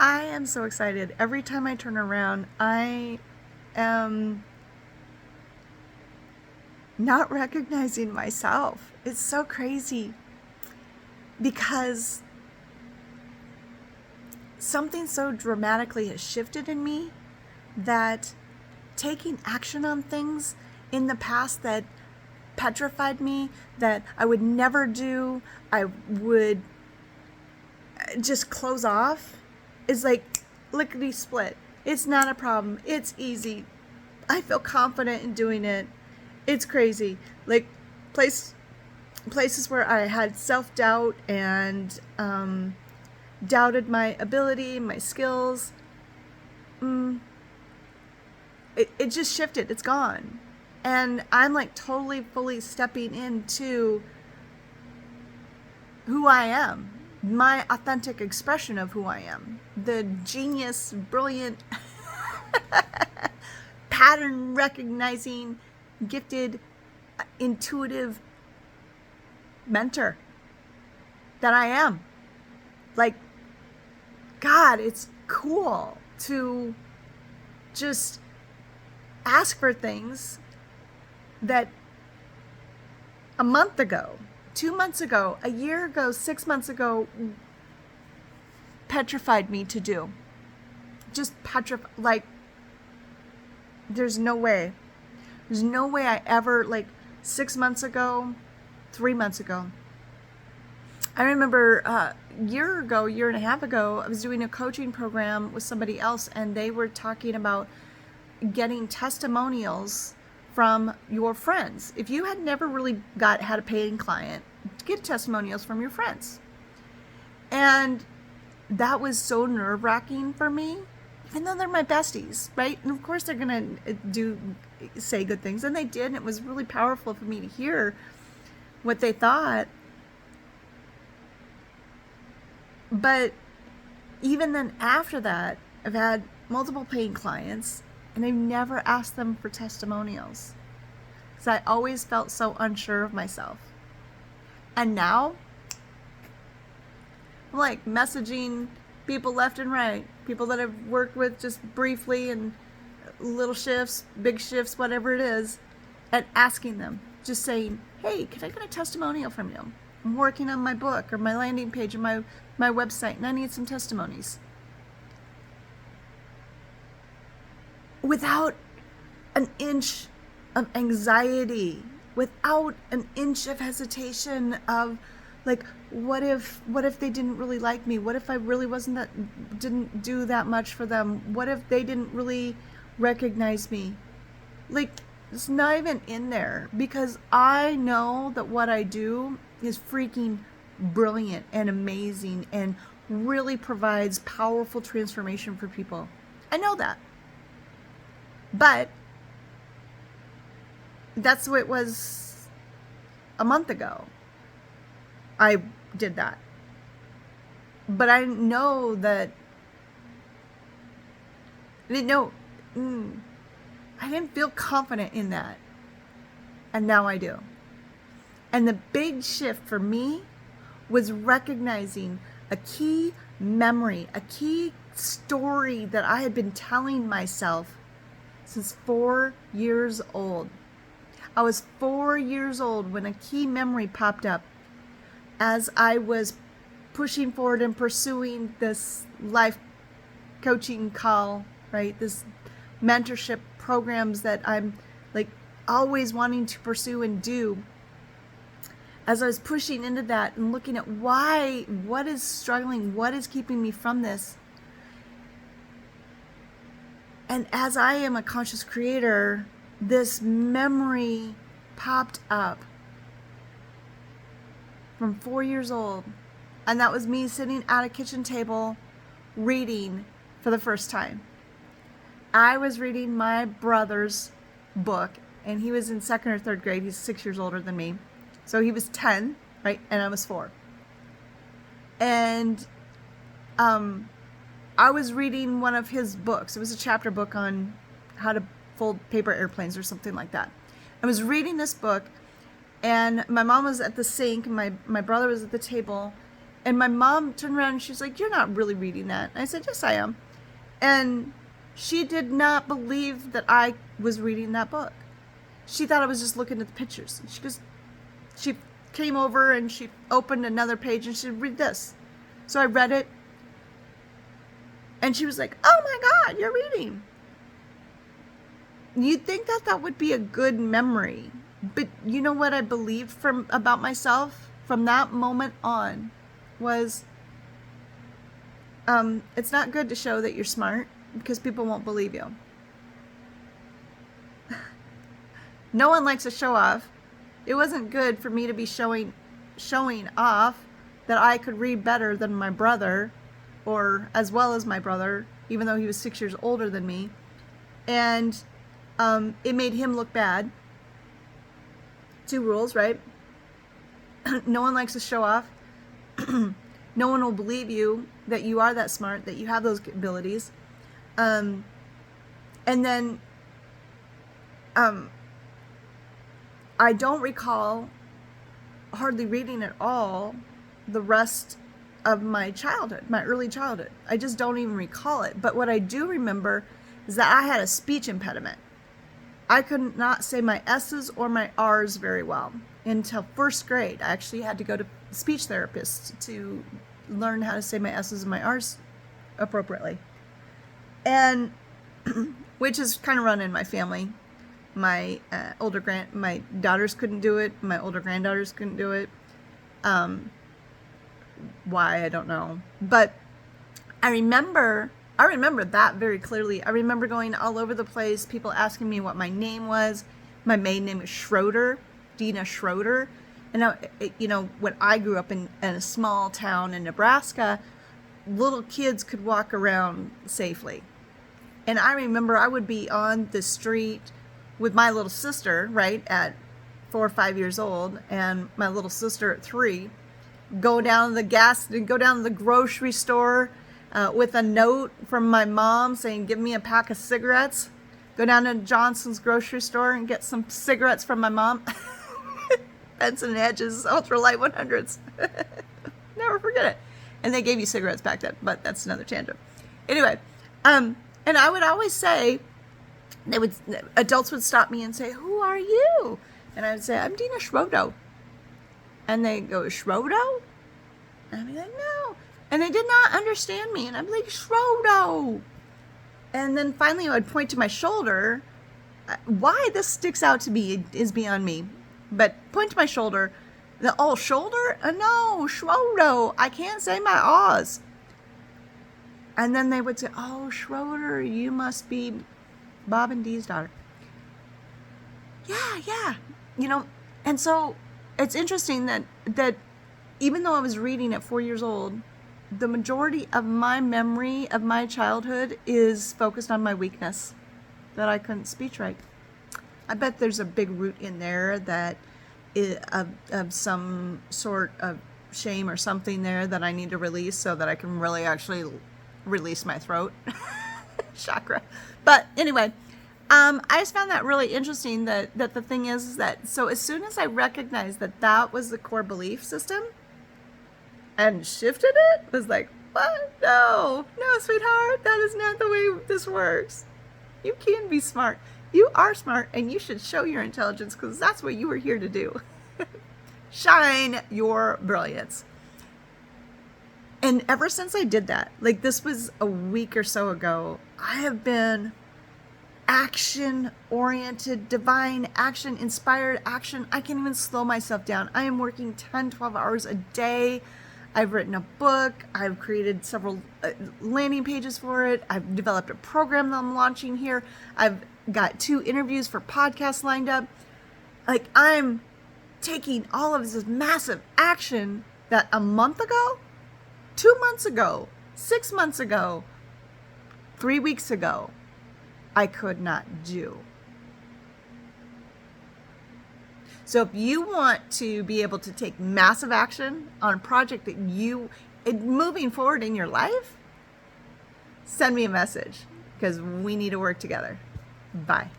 I am so excited. Every time I turn around, I am not recognizing myself. It's so crazy because something so dramatically has shifted in me that taking action on things in the past that petrified me, that I would never do, I would just close off, is like lickety split. It's not a problem. It's easy. I feel confident in doing it. It's crazy. Like places where I had self-doubt and doubted my ability, my skills, it just shifted. It's gone. And I'm like totally, fully stepping into who I am, my authentic expression of who I am, the genius, brilliant, pattern recognizing, gifted, intuitive mentor that I am. Like, God, it's cool to just ask for things that a month ago, 2 months ago, a year ago, 6 months ago, petrified me to do. Just petrified. Like, there's no way. There's no way I ever, like, 6 months ago, 3 months ago. I remember a year and a half ago, I was doing a coaching program with somebody else, and they were talking about getting testimonials from your friends. If you had never really had a paying client, get testimonials from your friends. And that was so nerve-wracking for me, even though they're my besties, right? And of course they're gonna say good things, and they did, and it was really powerful for me to hear what they thought. But even then, after that, I've had multiple paying clients, and I've never asked them for testimonials because I always felt so unsure of myself. And now I'm like messaging people left and right, people that I've worked with just briefly and little shifts, big shifts, whatever it is, and asking them, just saying, hey, can I get a testimonial from you? I'm working on my book or my landing page or my website, and I need some testimonies. Without an inch of anxiety, without an inch of hesitation of like, what if they didn't really like me? What if I really didn't do that much for them? What if they didn't really recognize me? Like, it's not even in there, because I know that what I do is freaking brilliant and amazing and really provides powerful transformation for people. I know that. But that's what it was a month ago. I did that. But I know that I didn't feel confident in that. And now I do. And the big shift for me was recognizing a key memory, a key story that I had been telling myself since 4 years old. I was 4 years old when a key memory popped up as I was pushing forward and pursuing this life coaching call, right? This mentorship programs that I'm like always wanting to pursue and do. As I was pushing into that and looking at what is struggling, what is keeping me from this. And as I am a conscious creator, this memory popped up from 4 years old. And that was me sitting at a kitchen table reading for the first time. I was reading my brother's book, and he was in 2nd or 3rd grade. He's 6 years older than me. So he was 10, right? And I was 4. And I was reading one of his books. It was a chapter book on how to fold paper airplanes or something like that. I was reading this book, and my mom was at the sink, and my brother was at the table, And my mom turned around and she's like, "You're not really reading that." And I said, "Yes, I am." And she did not believe that I was reading that book. She thought I was just looking at the pictures. She came over and she opened another page and she said, "Read this." So I read it. And she was like, "Oh my God, you're reading." You'd think that that would be a good memory. But you know what I believed about myself from that moment on was, it's not good to show that you're smart because people won't believe you. No one likes to show off. It wasn't good for me to be showing off that I could read better than my brother, or as well as my brother, even though he was 6 years older than me. And it made him look bad. 2 rules, right? No one likes to show off. No one will believe you that you are that smart, that you have those abilities. And then I don't recall hardly reading at all the rest of my childhood, my early childhood. I just don't even recall it. But what I do remember is that I had a speech impediment. I could not say my S's or my R's very well until 1st grade. I actually had to go to speech therapists to learn how to say my S's and my R's appropriately. And which is kind of run in my family. My my daughters couldn't do it. My older granddaughters couldn't do it. Why, I don't know. But I remember that very clearly. I remember going all over the place, people asking me what my name was. My maiden name is Schroeder, Dina Schroeder. And when I grew up in a small town in Nebraska, little kids could walk around safely. And I remember I would be on the street with my little sister, right, at 4 or 5 years old, and my little sister at 3, go down to the grocery store with a note from my mom saying, "Give me a pack of cigarettes." Go down to Johnson's grocery store and get some cigarettes from my mom. Benson & Hedges Ultralight 100s. Never forget it. And they gave you cigarettes back then, but that's another tangent. Anyway, and I would always say, adults would stop me and say, "Who are you?" And I would say, "I'm Dina Schroeder." And they go, "Schroeder?" And I'd be like, "No." And they did not understand me. And I'm like, "Schroeder." And then finally I would point to my shoulder. Why this sticks out to me is beyond me. But point to my shoulder. Shoulder? No, Schroeder. I can't say my O's. And then they would say, "Oh, Schroeder, you must be Bob and Dee's daughter." Yeah. And so it's interesting that even though I was reading at 4 years old, the majority of my memory of my childhood is focused on my weakness, that I couldn't speech right. I bet there's a big root in there that of some sort of shame or something there that I need to release so that I can really actually release my throat chakra. But anyway, I just found that really interesting that the thing is that, so as soon as I recognized that was the core belief system and shifted it, was like, what? No, sweetheart, that is not the way this works. You can be smart. You are smart, and you should show your intelligence because that's what you were here to do. Shine your brilliance. And ever since I did that, like this was a week or so ago, I have been action-oriented, divine action, inspired action. I can't even slow myself down. I am working 10, 12 hours a day. I've written a book. I've created several landing pages for it. I've developed a program that I'm launching here. I've got 2 interviews for podcasts lined up. Like, I'm taking all of this massive action that a month ago, 2 months ago, 6 months ago, 3 weeks ago, I could not do. So if you want to be able to take massive action on a project that moving forward in your life, send me a message because we need to work together. Bye.